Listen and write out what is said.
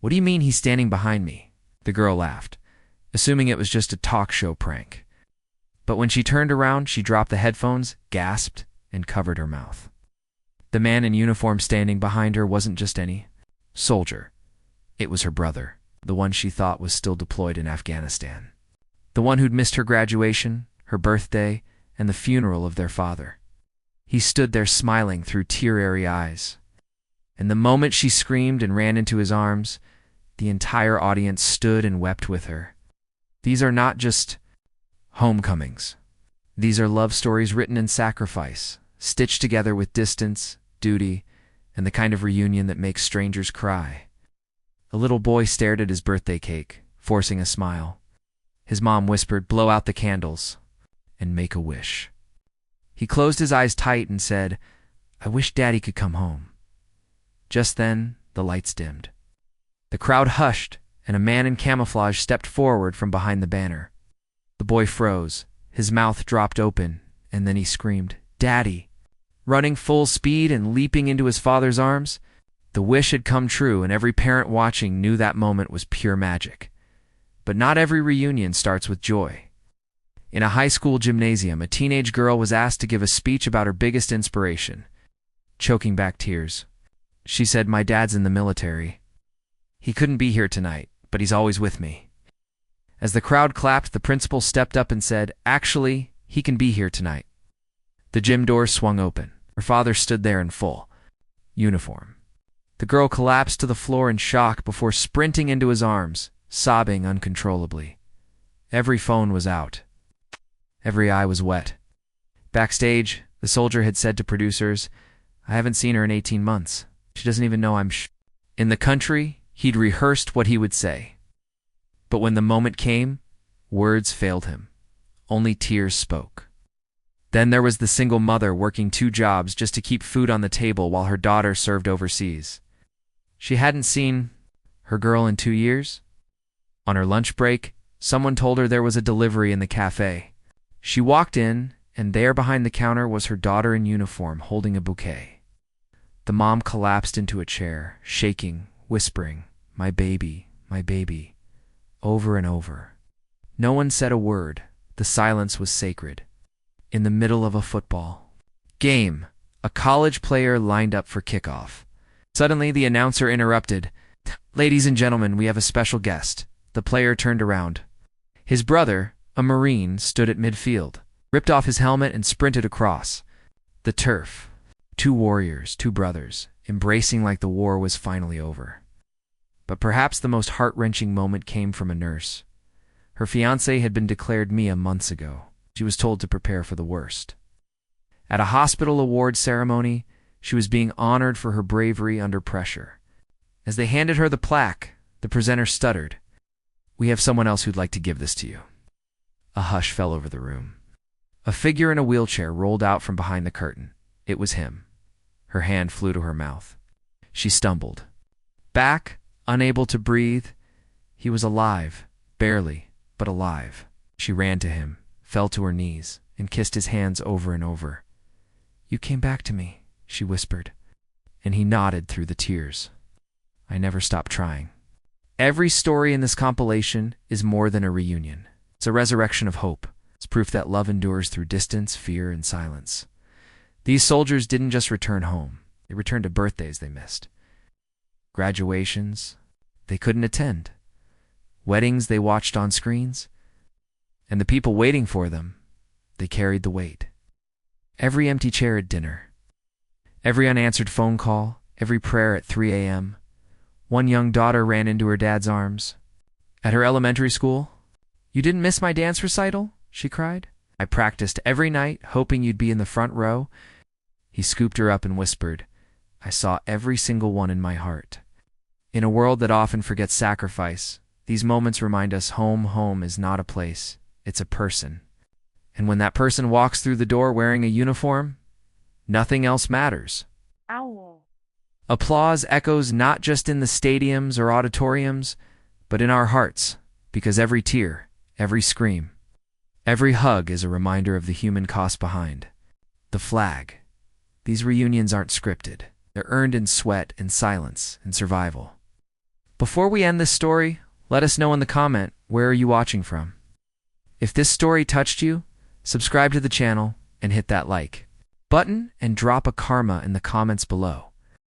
"What do you mean he's standing behind me?" The girl laughed, assuming it was just a talk show prank. But when she turned around, she dropped the headphones, gasped, and covered her mouth. The man in uniform standing behind her wasn't just any soldier. It was her brother, the one she thought was still deployed in Afghanistan. The one who'd missed her graduation, her birthday, and the funeral of their father. He stood there smiling through tear-airy eyes. And the moment she screamed and ran into his arms, the entire audience stood and wept with her. These are not just homecomings. These are love stories written in sacrifice, stitched together with distance, duty, and the kind of reunion that makes strangers cry. A little boy stared at his birthday cake, forcing a smile. His mom whispered, "Blow out the candles and make a wish." He closed his eyes tight and said, "I wish Daddy could come home." Just then, the lights dimmed. The crowd hushed, and a man in camouflage stepped forward from behind the banner. The boy froze, his mouth dropped open, and then he screamed, "Daddy!" Running full speed and leaping into his father's arms. The wish had come true, and every parent watching knew that moment was pure magic. But not every reunion starts with joy. In a high school gymnasium, a teenage girl was asked to give a speech about her biggest inspiration. Choking back tears, she said, "My dad's in the military. He couldn't be here tonight, but he's always with me." As the crowd clapped, the principal stepped up and said, "Actually, he can be here tonight." The gym doors swung open. Her father stood there in full uniform. The girl collapsed to the floor in shock before sprinting into his arms, sobbing uncontrollably. Every phone was out. Every eye was wet. Backstage, the soldier had said to producers, "I haven't seen her in 18 months. She doesn't even know I'm In the country, he'd rehearsed what he would say. But when the moment came, words failed him. Only tears spoke. Then there was the single mother working 2 jobs just to keep food on the table while her daughter served overseas. She hadn't seen her girl in 2 years. On her lunch break, someone told her there was a delivery in the cafe. She walked in, and there behind the counter was her daughter in uniform holding a bouquet. The mom collapsed into a chair, shaking, whispering, my baby," over and over. No one said a word. The silence was sacred. In the middle of a football game, a college player lined up for kickoff. Suddenly, the announcer interrupted. "Ladies and gentlemen, we have a special guest." The player turned around. His brother, a Marine, stood at midfield, ripped off his helmet and sprinted across. The turf. 2 warriors, 2 brothers, embracing like the war was finally over. But perhaps the most heart-wrenching moment came from a nurse. Her fiancé had been declared Mia months ago. She was told to prepare for the worst. At a hospital award ceremony, she was being honored for her bravery under pressure. As they handed her the plaque, the presenter stuttered, "We have someone else who'd like to give this to you." A hush fell over the room. A figure in a wheelchair rolled out from behind the curtain. It was him. Her hand flew to her mouth. She stumbled. Back, unable to breathe. He was alive, barely, but alive. She ran to him, fell to her knees, and kissed his hands over and over. "You came back to me," she whispered, and he nodded through the tears. "I never stopped trying." Every story in this compilation is more than a reunion. It's a resurrection of hope. It's proof that love endures through distance, fear, and silence. These soldiers didn't just return home. They returned to birthdays they missed, graduations they couldn't attend, weddings they watched on screens, and the people waiting for them, they carried the weight. Every empty chair at dinner, every unanswered phone call, every prayer at 3 a.m. One young daughter ran into her dad's arms. At her elementary school, "You didn't miss my dance recital?" she cried. "I practiced every night, hoping you'd be in the front row." He scooped her up and whispered, "I saw every single one in my heart." In a world that often forgets sacrifice, these moments remind us home is not a place, it's a person. And when that person walks through the door wearing a uniform, nothing else matters. Ow. Applause echoes not just in the stadiums or auditoriums, but in our hearts, because every tear, every scream, every hug is a reminder of the human cost behind. The flag. These reunions aren't scripted. They're earned in sweat and silence and survival. Before we end this story, let us know in the comment where are you watching from. If this story touched you, subscribe to the channel and hit that like button and drop a karma in the comments below.